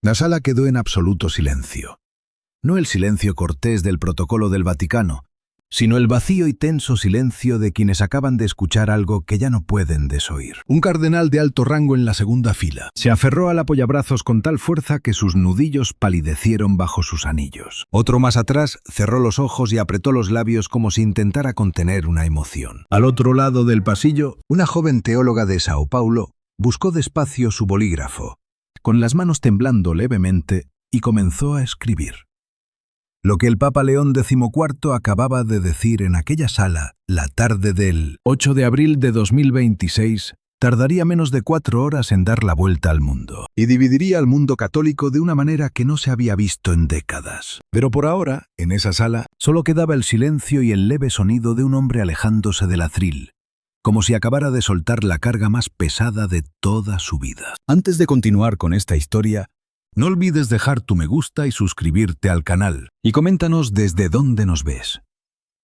La sala quedó en absoluto silencio. No el silencio cortés del protocolo del Vaticano, sino el vacío y tenso silencio de quienes acaban de escuchar algo que ya no pueden desoír. Un cardenal de alto rango en la segunda fila se aferró al apoyabrazos con tal fuerza que sus nudillos palidecieron bajo sus anillos. Otro más atrás cerró los ojos y apretó los labios como si intentara contener una emoción. Al otro lado del pasillo, una joven teóloga de Sao Paulo buscó despacio su bolígrafo, con las manos temblando levemente, y comenzó a escribir. Lo que el Papa León XIV acababa de decir en aquella sala la tarde del 8 de abril de 2026 tardaría menos de 4 horas en dar la vuelta al mundo y dividiría al mundo católico de una manera que no se había visto en décadas. Pero por ahora, en esa sala, solo quedaba el silencio y el leve sonido de un hombre alejándose del atril, como si acabara de soltar la carga más pesada de toda su vida. Antes de continuar con esta historia, no olvides dejar tu me gusta y suscribirte al canal, y coméntanos desde dónde nos ves.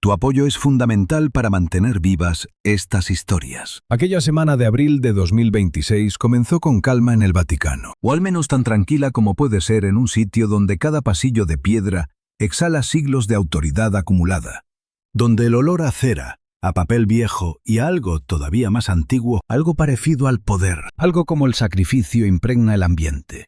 Tu apoyo es fundamental para mantener vivas estas historias. Aquella semana de abril de 2026 comenzó con calma en el Vaticano, o al menos tan tranquila como puede ser en un sitio donde cada pasillo de piedra exhala siglos de autoridad acumulada, donde el olor a cera, a papel viejo y a algo todavía más antiguo, algo parecido al poder, algo como el sacrificio impregna el ambiente.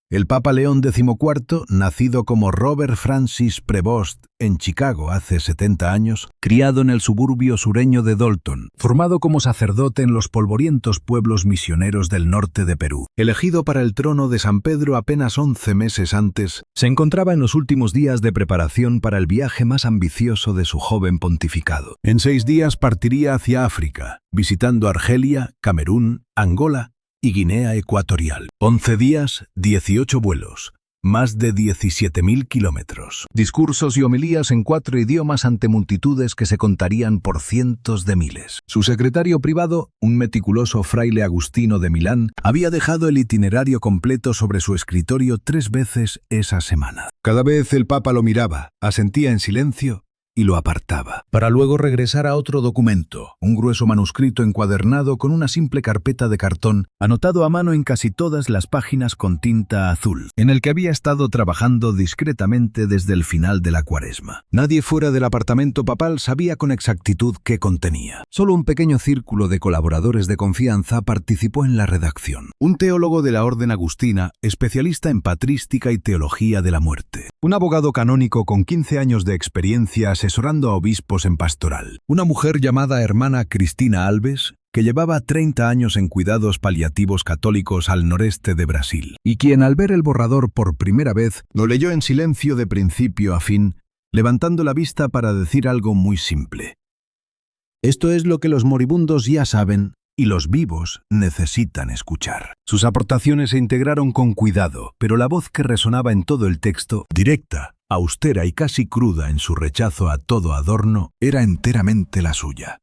El Papa León XIV, nacido como Robert Francis Prevost en Chicago hace 70 años, criado en el suburbio sureño de Dalton, formado como sacerdote en los polvorientos pueblos misioneros del norte de Perú, elegido para el trono de San Pedro apenas 11 meses antes, se encontraba en los últimos días de preparación para el viaje más ambicioso de su joven pontificado. En 6 días partiría hacia África, visitando Argelia, Camerún, Angola y Guinea Ecuatorial. 11 días, 18 vuelos, más de 17.000 kilómetros. Discursos y homilías en 4 idiomas ante multitudes que se contarían por cientos de miles. Su secretario privado, un meticuloso fraile agustino de Milán, había dejado el itinerario completo sobre su escritorio 3 veces esa semana. Cada vez el Papa lo miraba, asentía en silencio y lo apartaba, para luego regresar a otro documento, un grueso manuscrito encuadernado con una simple carpeta de cartón, anotado a mano en casi todas las páginas con tinta azul, en el que había estado trabajando discretamente desde el final de la Cuaresma. Nadie fuera del apartamento papal sabía con exactitud qué contenía. Solo un pequeño círculo de colaboradores de confianza participó en la redacción. Un teólogo de la Orden Agustina, especialista en patrística y teología de la muerte. Un abogado canónico con 15 años de experiencia asesorando a obispos en pastoral. Una mujer llamada hermana Cristina Alves, que llevaba 30 años en cuidados paliativos católicos al noreste de Brasil, y quien al ver el borrador por primera vez lo leyó en silencio de principio a fin, levantando la vista para decir algo muy simple. Esto es lo que los moribundos ya saben y los vivos necesitan escuchar. Sus aportaciones se integraron con cuidado, pero la voz que resonaba en todo el texto, directa, austera y casi cruda en su rechazo a todo adorno, era enteramente la suya.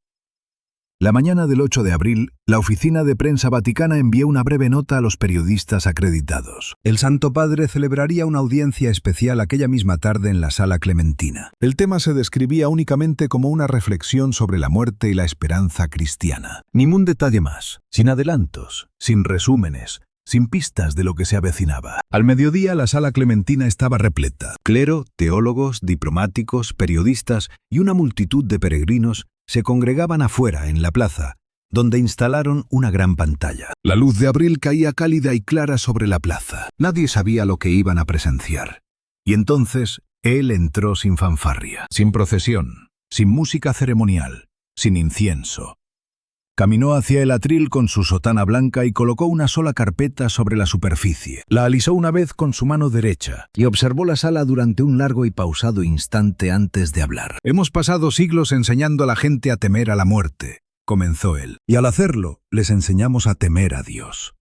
La mañana del 8 de abril, la Oficina de Prensa Vaticana envió una breve nota a los periodistas acreditados. El Santo Padre celebraría una audiencia especial aquella misma tarde en la Sala Clementina. El tema se describía únicamente como una reflexión sobre la muerte y la esperanza cristiana. Ningún detalle más, sin adelantos, sin resúmenes, sin pistas de lo que se avecinaba. Al mediodía la Sala Clementina estaba repleta. Clero, teólogos, diplomáticos, periodistas y una multitud de peregrinos se congregaban afuera, en la plaza, donde instalaron una gran pantalla. La luz de abril caía cálida y clara sobre la plaza. Nadie sabía lo que iban a presenciar. Y entonces él entró sin fanfarria, sin procesión, sin música ceremonial, sin incienso. Caminó hacia el atril con su sotana blanca y colocó una sola carpeta sobre la superficie. La alisó una vez con su mano derecha y observó la sala durante un largo y pausado instante antes de hablar. Hemos pasado siglos enseñando a la gente a temer a la muerte, comenzó él, y al hacerlo les enseñamos a temer a Dios.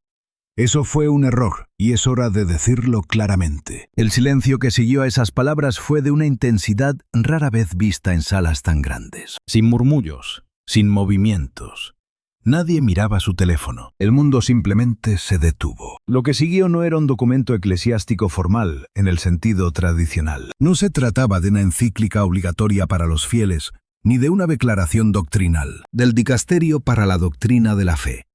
Eso fue un error, y es hora de decirlo claramente. El silencio que siguió a esas palabras fue de una intensidad rara vez vista en salas tan grandes. Sin murmullos, sin movimientos. Nadie miraba su teléfono. El mundo simplemente se detuvo. Lo que siguió no era un documento eclesiástico formal, en el sentido tradicional. No se trataba de una encíclica obligatoria para los fieles, ni de una declaración doctrinal, del dicasterio para la doctrina de la fe.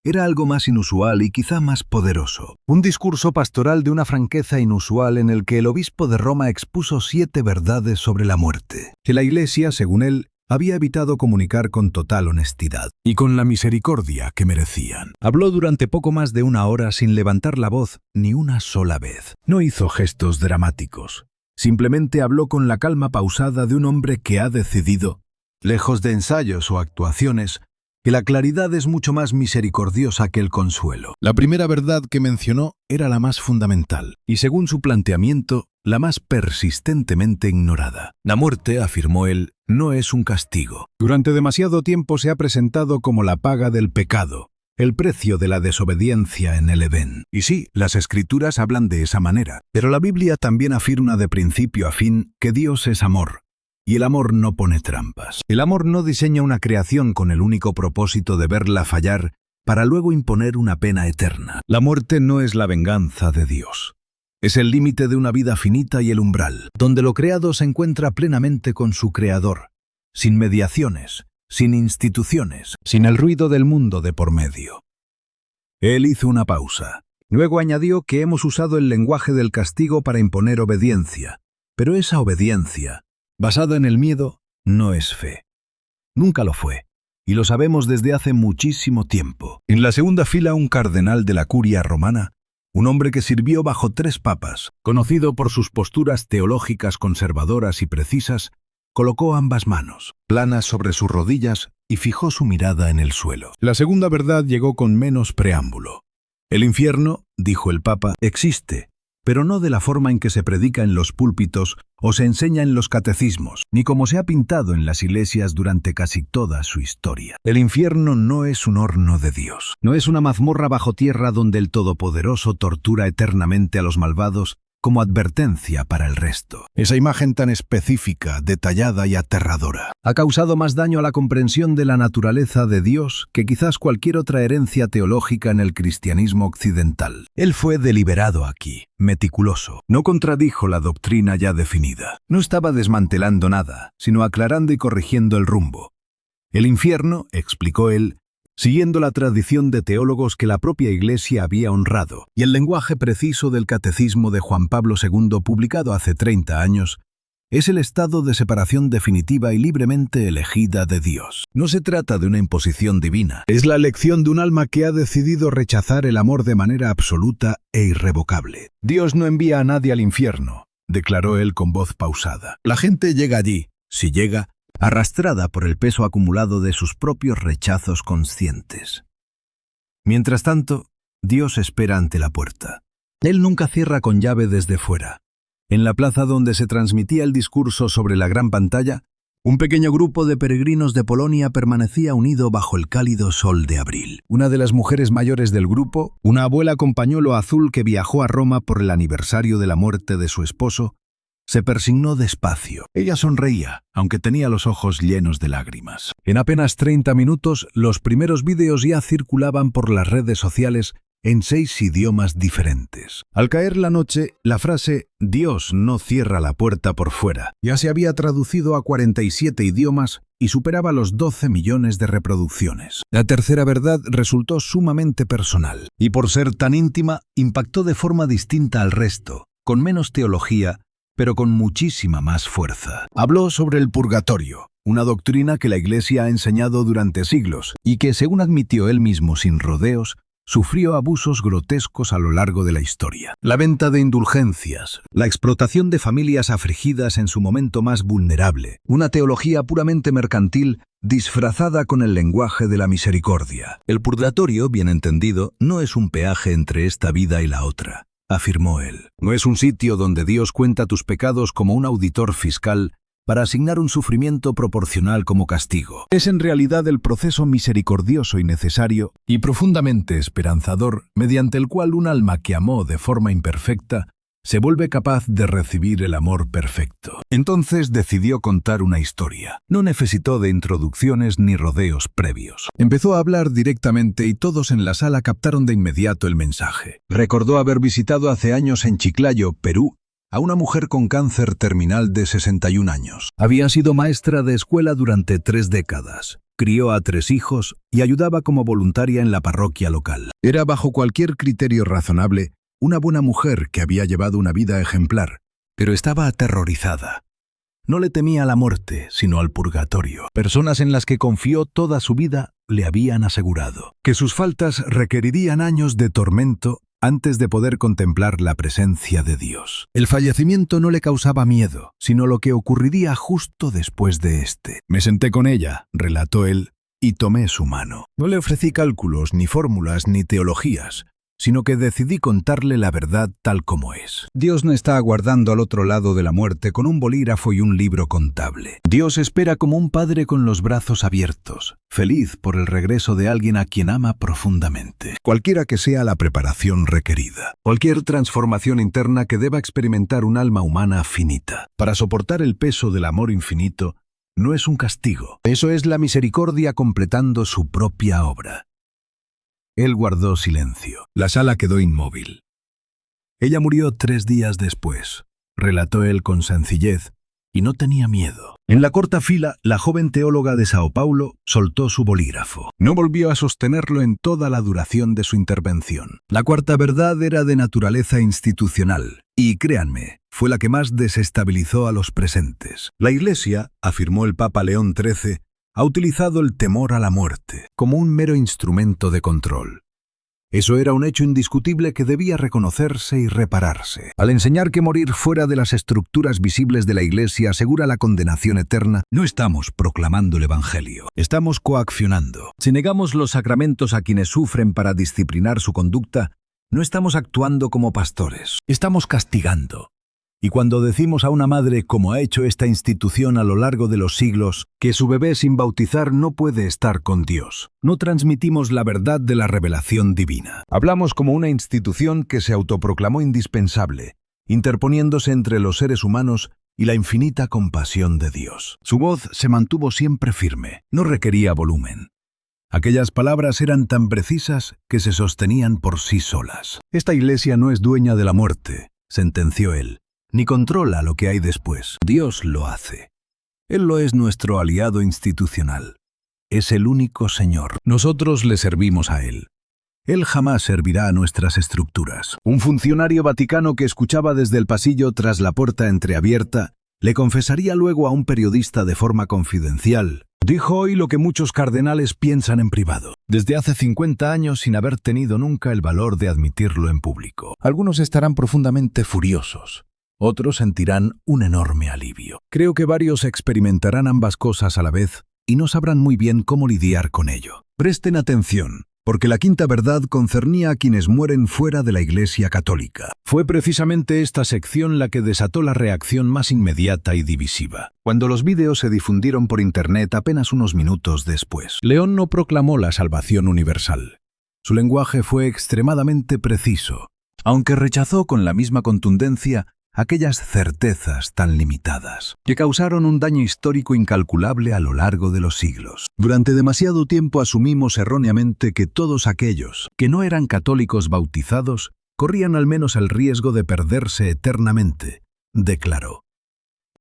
era algo más inusual y quizá más poderoso. Un discurso pastoral de una franqueza inusual en el que el obispo de Roma expuso 7 verdades sobre la muerte. Que la Iglesia, según él, había evitado comunicar con total honestidad y con la misericordia que merecían. Habló durante poco más de 1 hora sin levantar la voz ni una sola vez. No hizo gestos dramáticos. Simplemente habló con la calma pausada de un hombre que ha decidido, lejos de ensayos o actuaciones, que la claridad es mucho más misericordiosa que el consuelo. La primera verdad que mencionó era la más fundamental y, según su planteamiento, la más persistentemente ignorada. La muerte, afirmó él, no es un castigo. Durante demasiado tiempo se ha presentado como la paga del pecado, el precio de la desobediencia en el Edén. Y sí, las Escrituras hablan de esa manera, pero la Biblia también afirma de principio a fin que Dios es amor. Y el amor no pone trampas. El amor no diseña una creación con el único propósito de verla fallar para luego imponer una pena eterna. La muerte no es la venganza de Dios. Es el límite de una vida finita y el umbral, donde lo creado se encuentra plenamente con su Creador, sin mediaciones, sin instituciones, sin el ruido del mundo de por medio. Él hizo una pausa. Luego añadió que hemos usado el lenguaje del castigo para imponer obediencia, pero esa obediencia, basada en el miedo, no es fe. Nunca lo fue, y lo sabemos desde hace muchísimo tiempo. En la segunda fila, un cardenal de la curia romana, un hombre que sirvió bajo 3 papas, conocido por sus posturas teológicas conservadoras y precisas, colocó ambas manos, planas sobre sus rodillas, y fijó su mirada en el suelo. La segunda verdad llegó con menos preámbulo. El infierno, dijo el Papa, existe, pero no de la forma en que se predica en los púlpitos o se enseña en los catecismos, ni como se ha pintado en las iglesias durante casi toda su historia. El infierno no es un horno de Dios, no es una mazmorra bajo tierra donde el Todopoderoso tortura eternamente a los malvados como advertencia para el resto. Esa imagen tan específica, detallada y aterradora ha causado más daño a la comprensión de la naturaleza de Dios que quizás cualquier otra herencia teológica en el cristianismo occidental. Él fue deliberado aquí, meticuloso. No contradijo la doctrina ya definida. No estaba desmantelando nada, sino aclarando y corrigiendo el rumbo. El infierno, explicó él, siguiendo la tradición de teólogos que la propia Iglesia había honrado, y el lenguaje preciso del Catecismo de Juan Pablo II, publicado hace 30 años, es el estado de separación definitiva y libremente elegida de Dios. No se trata de una imposición divina, es la elección de un alma que ha decidido rechazar el amor de manera absoluta e irrevocable. Dios no envía a nadie al infierno, declaró él con voz pausada. La gente llega allí, si llega, arrastrada por el peso acumulado de sus propios rechazos conscientes. Mientras tanto, Dios espera ante la puerta. Él nunca cierra con llave desde fuera. En la plaza donde se transmitía el discurso sobre la gran pantalla, un pequeño grupo de peregrinos de Polonia permanecía unido bajo el cálido sol de abril. Una de las mujeres mayores del grupo, una abuela con pañuelo azul que viajó a Roma por el aniversario de la muerte de su esposo, se persignó despacio. Ella sonreía, aunque tenía los ojos llenos de lágrimas. En apenas 30 minutos, los primeros vídeos ya circulaban por las redes sociales en 6 idiomas diferentes. Al caer la noche, la frase «Dios no cierra la puerta por fuera» ya se había traducido a 47 idiomas y superaba los 12 millones de reproducciones. La tercera verdad resultó sumamente personal, y por ser tan íntima, impactó de forma distinta al resto, con menos teología, pero con muchísima más fuerza. Habló sobre el purgatorio, una doctrina que la Iglesia ha enseñado durante siglos y que, según admitió él mismo sin rodeos, sufrió abusos grotescos a lo largo de la historia. La venta de indulgencias, la explotación de familias afligidas en su momento más vulnerable, una teología puramente mercantil disfrazada con el lenguaje de la misericordia. El purgatorio, bien entendido, no es un peaje entre esta vida y la otra, afirmó él. No es un sitio donde Dios cuenta tus pecados como un auditor fiscal para asignar un sufrimiento proporcional como castigo. Es en realidad el proceso misericordioso y necesario y profundamente esperanzador mediante el cual un alma que amó de forma imperfecta se vuelve capaz de recibir el amor perfecto. Entonces decidió contar una historia. No necesitó de introducciones ni rodeos previos. Empezó a hablar directamente y todos en la sala captaron de inmediato el mensaje. Recordó haber visitado hace años en Chiclayo, Perú, a una mujer con cáncer terminal de 61 años. Había sido maestra de escuela durante 3 décadas. Crió a 3 hijos y ayudaba como voluntaria en la parroquia local. Era, bajo cualquier criterio razonable, una buena mujer que había llevado una vida ejemplar, pero estaba aterrorizada. No le temía a la muerte, sino al purgatorio. Personas en las que confió toda su vida le habían asegurado que sus faltas requerirían años de tormento antes de poder contemplar la presencia de Dios. El fallecimiento no le causaba miedo, sino lo que ocurriría justo después de este. Me senté con ella, relató él, y tomé su mano. No le ofrecí cálculos, ni fórmulas, ni teologías, sino que decidí contarle la verdad tal como es. Dios no está aguardando al otro lado de la muerte con un bolígrafo y un libro contable. Dios espera como un padre con los brazos abiertos, feliz por el regreso de alguien a quien ama profundamente. Cualquiera que sea la preparación requerida. Cualquier transformación interna que deba experimentar un alma humana finita. Para soportar el peso del amor infinito, no es un castigo. Eso es la misericordia completando su propia obra. Él guardó silencio. La sala quedó inmóvil. Ella murió 3 días después, relató él con sencillez, y no tenía miedo. En la corta fila, la joven teóloga de Sao Paulo soltó su bolígrafo. No volvió a sostenerlo en toda la duración de su intervención. La cuarta verdad era de naturaleza institucional, y créanme, fue la que más desestabilizó a los presentes. La Iglesia, afirmó el Papa León XIII, ha utilizado el temor a la muerte como un mero instrumento de control. Eso era un hecho indiscutible que debía reconocerse y repararse. Al enseñar que morir fuera de las estructuras visibles de la Iglesia asegura la condenación eterna, no estamos proclamando el Evangelio, estamos coaccionando. Si negamos los sacramentos a quienes sufren para disciplinar su conducta, no estamos actuando como pastores, estamos castigando. Y cuando decimos a una madre, como ha hecho esta institución a lo largo de los siglos, que su bebé sin bautizar no puede estar con Dios, no transmitimos la verdad de la revelación divina. Hablamos como una institución que se autoproclamó indispensable, interponiéndose entre los seres humanos y la infinita compasión de Dios. Su voz se mantuvo siempre firme, no requería volumen. Aquellas palabras eran tan precisas que se sostenían por sí solas. Esta Iglesia no es dueña de la muerte, sentenció él, ni controla lo que hay después. Dios lo hace. Él lo es nuestro aliado institucional. Es el único Señor. Nosotros le servimos a Él. Él jamás servirá a nuestras estructuras. Un funcionario vaticano que escuchaba desde el pasillo tras la puerta entreabierta le confesaría luego a un periodista de forma confidencial: dijo hoy lo que muchos cardenales piensan en privado, desde hace 50 años sin haber tenido nunca el valor de admitirlo en público. Algunos estarán profundamente furiosos. Otros sentirán un enorme alivio. Creo que varios experimentarán ambas cosas a la vez y no sabrán muy bien cómo lidiar con ello. Presten atención, porque la quinta verdad concernía a quienes mueren fuera de la Iglesia Católica. Fue precisamente esta sección la que desató la reacción más inmediata y divisiva. Cuando los vídeos se difundieron por Internet apenas unos minutos después, León no proclamó la salvación universal. Su lenguaje fue extremadamente preciso, aunque rechazó con la misma contundencia aquellas certezas tan limitadas, que causaron un daño histórico incalculable a lo largo de los siglos. Durante demasiado tiempo asumimos erróneamente que todos aquellos que no eran católicos bautizados corrían al menos el riesgo de perderse eternamente, declaró.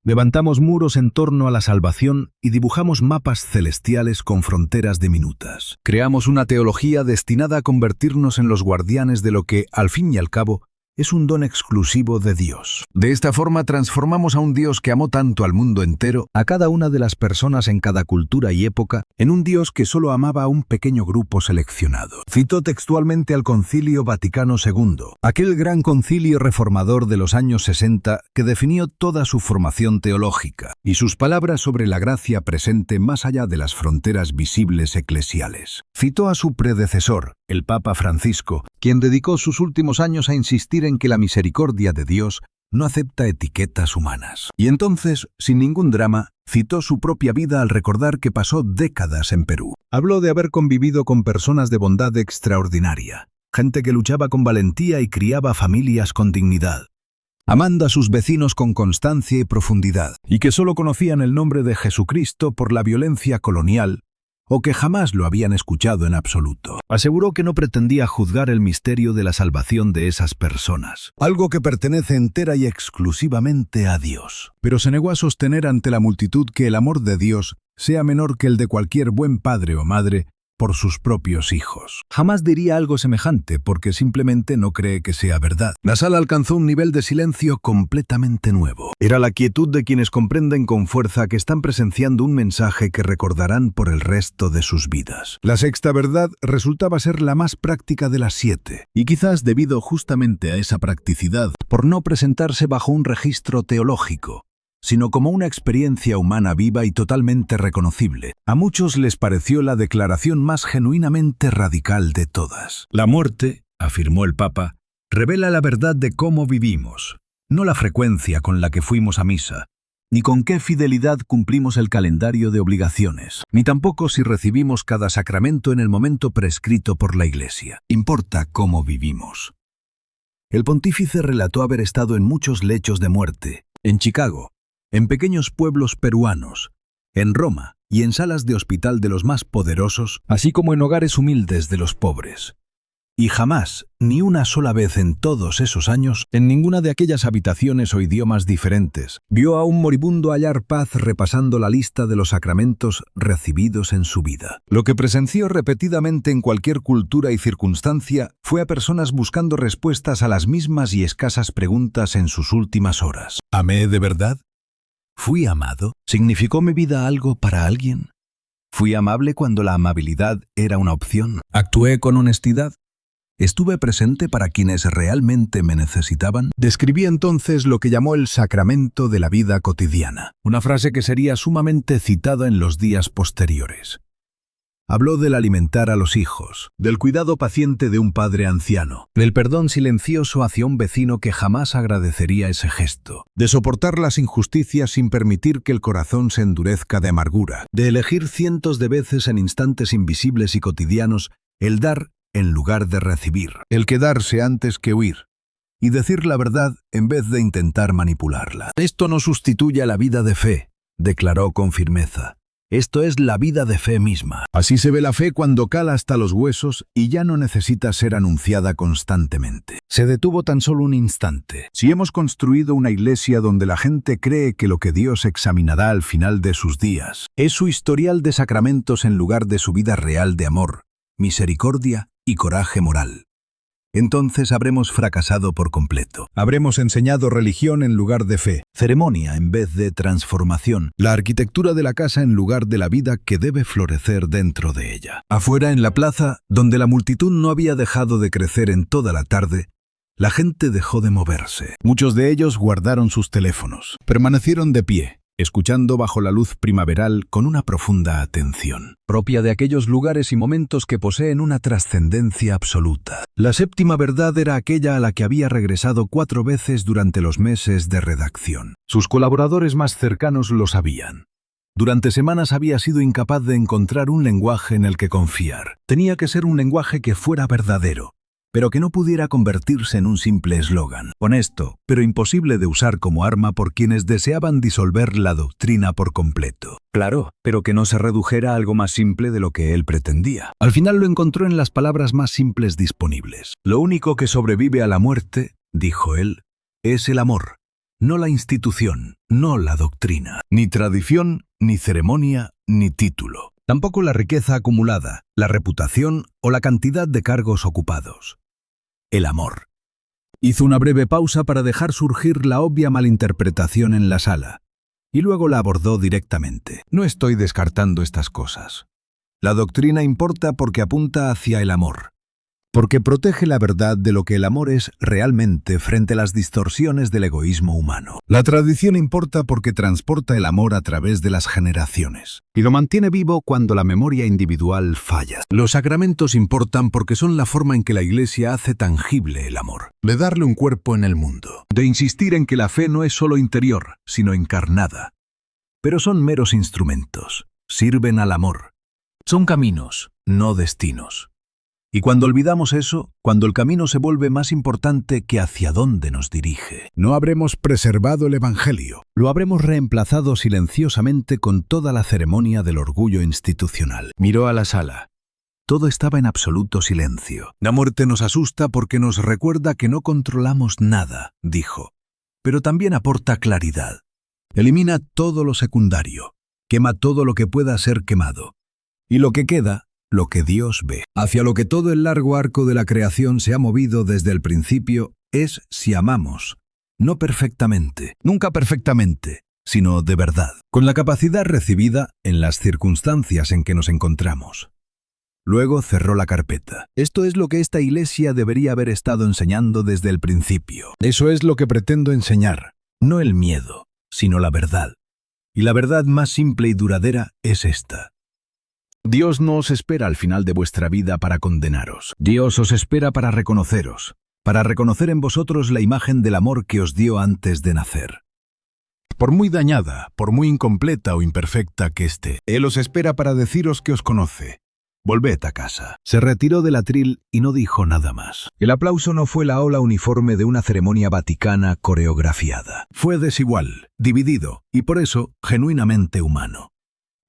Levantamos muros en torno a la salvación y dibujamos mapas celestiales con fronteras diminutas. Creamos una teología destinada a convertirnos en los guardianes de lo que, al fin y al cabo, es un don exclusivo de Dios. De esta forma transformamos a un Dios que amó tanto al mundo entero, a cada una de las personas en cada cultura y época, en un Dios que solo amaba a un pequeño grupo seleccionado. Citó textualmente al Concilio Vaticano II, aquel gran concilio reformador de los años 60 que definió toda su formación teológica, y sus palabras sobre la gracia presente más allá de las fronteras visibles eclesiales. Citó a su predecesor, el Papa Francisco, quien dedicó sus últimos años a insistir en que la misericordia de Dios no acepta etiquetas humanas. Y entonces, sin ningún drama, citó su propia vida al recordar que pasó décadas en Perú. Habló de haber convivido con personas de bondad extraordinaria, gente que luchaba con valentía y criaba familias con dignidad, amando a sus vecinos con constancia y profundidad, y que solo conocían el nombre de Jesucristo por la violencia colonial o que jamás lo habían escuchado en absoluto. Aseguró que no pretendía juzgar el misterio de la salvación de esas personas, algo que pertenece entera y exclusivamente a Dios. Pero se negó a sostener ante la multitud que el amor de Dios sea menor que el de cualquier buen padre o madre por sus propios hijos. Jamás diría algo semejante porque simplemente no cree que sea verdad. La sala alcanzó un nivel de silencio completamente nuevo. Era la quietud de quienes comprenden con fuerza que están presenciando un mensaje que recordarán por el resto de sus vidas. La sexta verdad resultaba ser la más práctica de las 7, y quizás debido justamente a esa practicidad, por no presentarse bajo un registro teológico, sino como una experiencia humana viva y totalmente reconocible. A muchos les pareció la declaración más genuinamente radical de todas. La muerte, afirmó el Papa, revela la verdad de cómo vivimos, no la frecuencia con la que fuimos a misa, ni con qué fidelidad cumplimos el calendario de obligaciones, ni tampoco si recibimos cada sacramento en el momento prescrito por la Iglesia. Importa cómo vivimos. El pontífice relató haber estado en muchos lechos de muerte, en Chicago, en pequeños pueblos peruanos, en Roma y en salas de hospital de los más poderosos, así como en hogares humildes de los pobres. Y jamás, ni una sola vez en todos esos años, en ninguna de aquellas habitaciones o idiomas diferentes, vio a un moribundo hallar paz repasando la lista de los sacramentos recibidos en su vida. Lo que presenció repetidamente en cualquier cultura y circunstancia fue a personas buscando respuestas a las mismas y escasas preguntas en sus últimas horas. ¿Amé de verdad? ¿Fui amado? ¿Significó mi vida algo para alguien? ¿Fui amable cuando la amabilidad era una opción? ¿Actué con honestidad? ¿Estuve presente para quienes realmente me necesitaban? Describí entonces lo que llamó el sacramento de la vida cotidiana, una frase que sería sumamente citada en los días posteriores. Habló del alimentar a los hijos, del cuidado paciente de un padre anciano, del perdón silencioso hacia un vecino que jamás agradecería ese gesto, de soportar las injusticias sin permitir que el corazón se endurezca de amargura, de elegir cientos de veces en instantes invisibles y cotidianos el dar en lugar de recibir, el quedarse antes que huir, y decir la verdad en vez de intentar manipularla. Esto no sustituye a la vida de fe, declaró con firmeza. Esto es la vida de fe misma. Así se ve la fe cuando cala hasta los huesos y ya no necesita ser anunciada constantemente. Se detuvo tan solo un instante. Si hemos construido una iglesia donde la gente cree que lo que Dios examinará al final de sus días es su historial de sacramentos en lugar de su vida real de amor, misericordia y coraje moral, entonces habremos fracasado por completo. Habremos enseñado religión en lugar de fe, Ceremonia en vez de transformación, la arquitectura de la casa en lugar de la vida que debe florecer dentro de ella. Afuera en la plaza, donde la multitud no había dejado de crecer en toda la tarde, la gente dejó de moverse. Muchos de ellos guardaron sus teléfonos. Permanecieron de pie, escuchando bajo la luz primaveral con una profunda atención, propia de aquellos lugares y momentos que poseen una trascendencia absoluta. La séptima verdad era aquella a la que había regresado 4 veces durante los meses de redacción. Sus colaboradores más cercanos lo sabían. Durante semanas había sido incapaz de encontrar un lenguaje en el que confiar. Tenía que ser un lenguaje que fuera verdadero, pero que no pudiera convertirse en un simple eslogan, honesto, pero imposible de usar como arma por quienes deseaban disolver la doctrina por completo. Claro, pero que no se redujera a algo más simple de lo que él pretendía. Al final lo encontró en las palabras más simples disponibles. Lo único que sobrevive a la muerte, dijo él, es el amor, no la institución, no la doctrina, ni tradición, ni ceremonia, ni título. Tampoco la riqueza acumulada, la reputación o la cantidad de cargos ocupados. El amor. Hizo una breve pausa para dejar surgir la obvia malinterpretación en la sala, y luego la abordó directamente. No estoy descartando estas cosas. La doctrina importa porque apunta hacia el amor, porque protege la verdad de lo que el amor es realmente frente a las distorsiones del egoísmo humano. La tradición importa porque transporta el amor a través de las generaciones y lo mantiene vivo cuando la memoria individual falla. Los sacramentos importan porque son la forma en que la Iglesia hace tangible el amor, de darle un cuerpo en el mundo, de insistir en que la fe no es solo interior, sino encarnada. Pero son meros instrumentos, sirven al amor. Son caminos, no destinos. Y cuando olvidamos eso, cuando el camino se vuelve más importante que hacia dónde nos dirige, no habremos preservado el Evangelio. lo habremos reemplazado silenciosamente con toda la ceremonia del orgullo institucional. Miró a la sala. Todo estaba en absoluto silencio. La muerte nos asusta porque nos recuerda que no controlamos nada, dijo. Pero también aporta claridad. Elimina todo lo secundario. Quema todo lo que pueda ser quemado. Y lo que queda, lo que Dios ve. Hacia lo que todo el largo arco de la creación se ha movido desde el principio es si amamos. No perfectamente, nunca perfectamente, sino de verdad. Con la capacidad recibida en las circunstancias en que nos encontramos. Luego cerró la carpeta. Esto es lo que esta iglesia debería haber estado enseñando desde el principio. Eso es lo que pretendo enseñar. No el miedo, sino la verdad. Y la verdad más simple y duradera es esta. Dios no os espera al final de vuestra vida para condenaros. Dios os espera para reconoceros, para reconocer en vosotros la imagen del amor que os dio antes de nacer. Por muy dañada, por muy incompleta o imperfecta que esté, Él os espera para deciros que os conoce. Volved a casa. Se retiró del atril y no dijo nada más. El aplauso no fue la ola uniforme de una ceremonia vaticana coreografiada. Fue desigual, dividido y por eso genuinamente humano.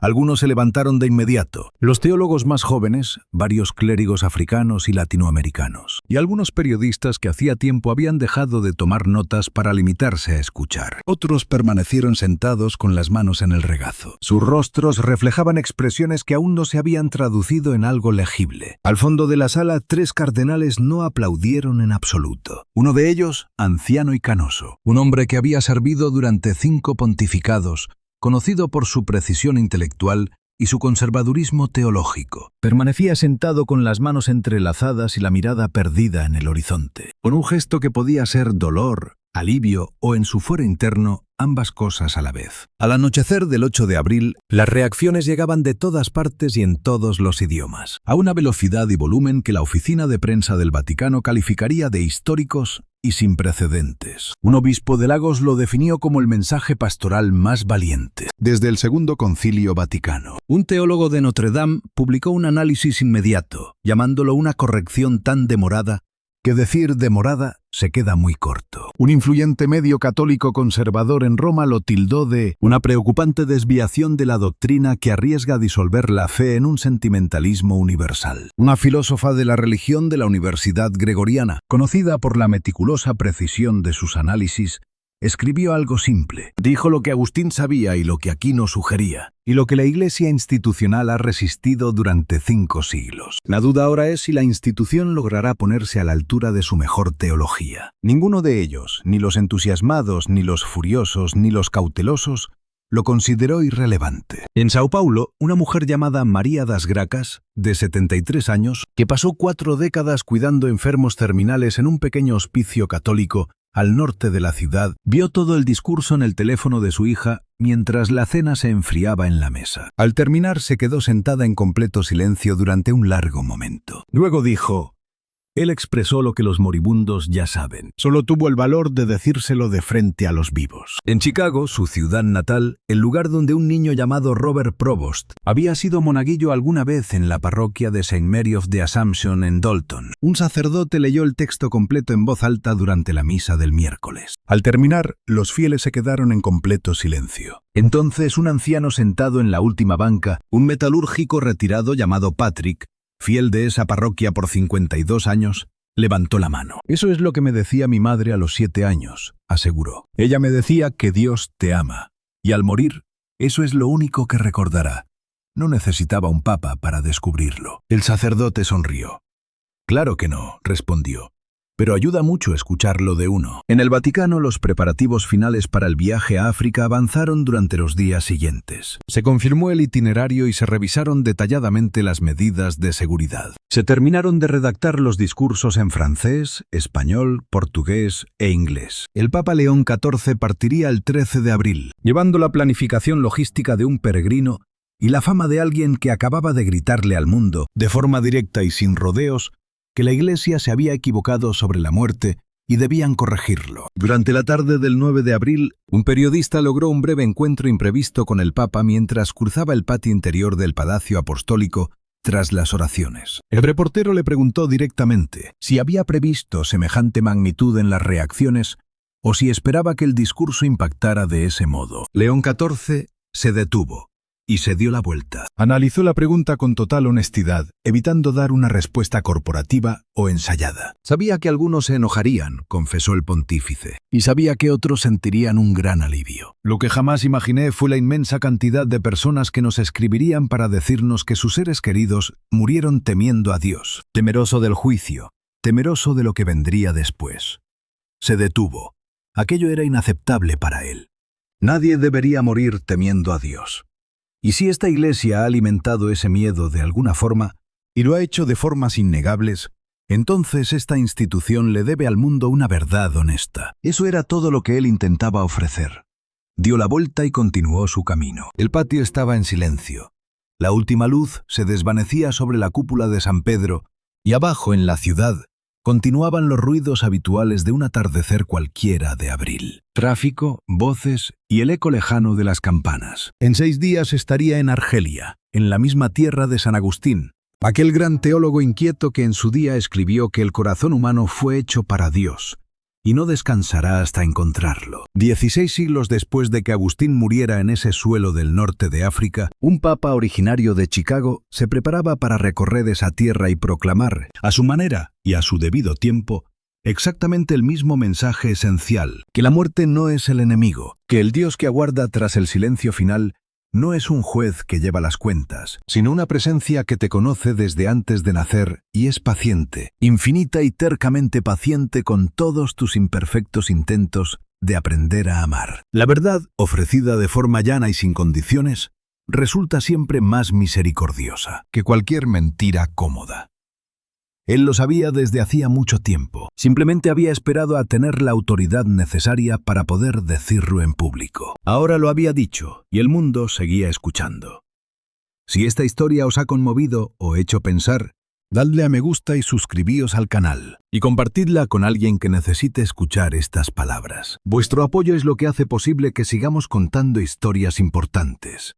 Algunos se levantaron de inmediato, los teólogos más jóvenes, varios clérigos africanos y latinoamericanos, y algunos periodistas que hacía tiempo habían dejado de tomar notas para limitarse a escuchar. Otros permanecieron sentados con las manos en el regazo. Sus rostros reflejaban expresiones que aún no se habían traducido en algo legible. Al fondo de la sala, 3 cardenales no aplaudieron en absoluto. Uno de ellos, anciano y canoso, un hombre que había servido durante 5 pontificados, conocido por su precisión intelectual y su conservadurismo teológico. Permanecía sentado con las manos entrelazadas y la mirada perdida en el horizonte, con un gesto que podía ser dolor, alivio o en su fuero interno, ambas cosas a la vez. Al anochecer del 8 de abril, las reacciones llegaban de todas partes y en todos los idiomas, a una velocidad y volumen que la oficina de prensa del Vaticano calificaría de históricos y sin precedentes. Un obispo de Lagos lo definió como el mensaje pastoral más valiente desde el Segundo Concilio Vaticano. Un teólogo de Notre Dame publicó un análisis inmediato, llamándolo una corrección tan demorada que decir demorada se queda muy corto. Un influyente medio católico conservador en Roma lo tildó de una preocupante desviación de la doctrina que arriesga a disolver la fe en un sentimentalismo universal. Una filósofa de la religión de la Universidad Gregoriana, conocida por la meticulosa precisión de sus análisis, escribió algo simple. Dijo lo que Agustín sabía y lo que Aquino sugería, y lo que la Iglesia institucional ha resistido durante 5 siglos. La duda ahora es si la institución logrará ponerse a la altura de su mejor teología. Ninguno de ellos, ni los entusiasmados, ni los furiosos, ni los cautelosos, lo consideró irrelevante. En Sao Paulo, una mujer llamada María das Gracas, de 73 años, que pasó 4 décadas cuidando enfermos terminales en un pequeño hospicio católico al norte de la ciudad, vio todo el discurso en el teléfono de su hija mientras la cena se enfriaba en la mesa. Al terminar, se quedó sentada en completo silencio durante un largo momento. Luego dijo: él expresó lo que los moribundos ya saben. Solo tuvo el valor de decírselo de frente a los vivos. En Chicago, su ciudad natal, el lugar donde un niño llamado Robert Provost había sido monaguillo alguna vez en la parroquia de St. Mary of the Assumption en Dalton, un sacerdote leyó el texto completo en voz alta durante la misa del miércoles. Al terminar, los fieles se quedaron en completo silencio. Entonces, un anciano sentado en la última banca, un metalúrgico retirado llamado Patrick, fiel de esa parroquia por 52 años, levantó la mano. Eso es lo que me decía mi madre a los 7 años, aseguró. Ella me decía que Dios te ama, y al morir, eso es lo único que recordará. No necesitaba un papa para descubrirlo. El sacerdote sonrió. Claro que no, respondió. Pero ayuda mucho escucharlo de uno. En el Vaticano, los preparativos finales para el viaje a África avanzaron durante los días siguientes. Se confirmó el itinerario y se revisaron detalladamente las medidas de seguridad. Se terminaron de redactar los discursos en francés, español, portugués e inglés. El Papa León XIV partiría el 13 de abril, llevando la planificación logística de un peregrino y la fama de alguien que acababa de gritarle al mundo, de forma directa y sin rodeos, que la Iglesia se había equivocado sobre la muerte y debían corregirlo. Durante la tarde del 9 de abril, un periodista logró un breve encuentro imprevisto con el Papa mientras cruzaba el patio interior del Palacio Apostólico tras las oraciones. El reportero le preguntó directamente si había previsto semejante magnitud en las reacciones o si esperaba que el discurso impactara de ese modo. León XIV se detuvo y se dio la vuelta. Analizó la pregunta con total honestidad, evitando dar una respuesta corporativa o ensayada. Sabía que algunos se enojarían, confesó el pontífice, y sabía que otros sentirían un gran alivio. Lo que jamás imaginé fue la inmensa cantidad de personas que nos escribirían para decirnos que sus seres queridos murieron temiendo a Dios, temeroso del juicio, temeroso de lo que vendría después. Se detuvo. Aquello era inaceptable para él. Nadie debería morir temiendo a Dios. Y si esta Iglesia ha alimentado ese miedo de alguna forma, y lo ha hecho de formas innegables, entonces esta institución le debe al mundo una verdad honesta. Eso era todo lo que él intentaba ofrecer. Dio la vuelta y continuó su camino. El patio estaba en silencio. La última luz se desvanecía sobre la cúpula de San Pedro, y abajo, en la ciudad, continuaban los ruidos habituales de un atardecer cualquiera de abril. Tráfico, voces y el eco lejano de las campanas. En 6 días estaría en Argelia, en la misma tierra de San Agustín, aquel gran teólogo inquieto que en su día escribió que el corazón humano fue hecho para Dios, y no descansará hasta encontrarlo. 16 siglos después de que Agustín muriera en ese suelo del norte de África, un papa originario de Chicago se preparaba para recorrer esa tierra y proclamar, a su manera y a su debido tiempo, exactamente el mismo mensaje esencial, que la muerte no es el enemigo, que el Dios que aguarda tras el silencio final no es un juez que lleva las cuentas, sino una presencia que te conoce desde antes de nacer y es paciente, infinita y tercamente paciente con todos tus imperfectos intentos de aprender a amar. La verdad, ofrecida de forma llana y sin condiciones, resulta siempre más misericordiosa que cualquier mentira cómoda. Él lo sabía desde hacía mucho tiempo. Simplemente había esperado a tener la autoridad necesaria para poder decirlo en público. Ahora lo había dicho, y el mundo seguía escuchando. Si esta historia os ha conmovido o hecho pensar, dadle a me gusta y suscribíos al canal. Y compartidla con alguien que necesite escuchar estas palabras. Vuestro apoyo es lo que hace posible que sigamos contando historias importantes.